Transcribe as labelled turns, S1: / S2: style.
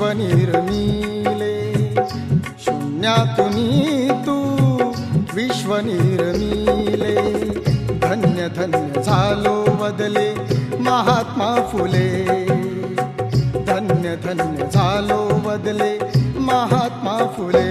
S1: विश्व निर्मिले, शून्यातूनी तू विश्व निर्मिले. धन्य धन्य झालो बदले महात्मा फुले, धन्य धन्य झालो बदले महात्मा फुले.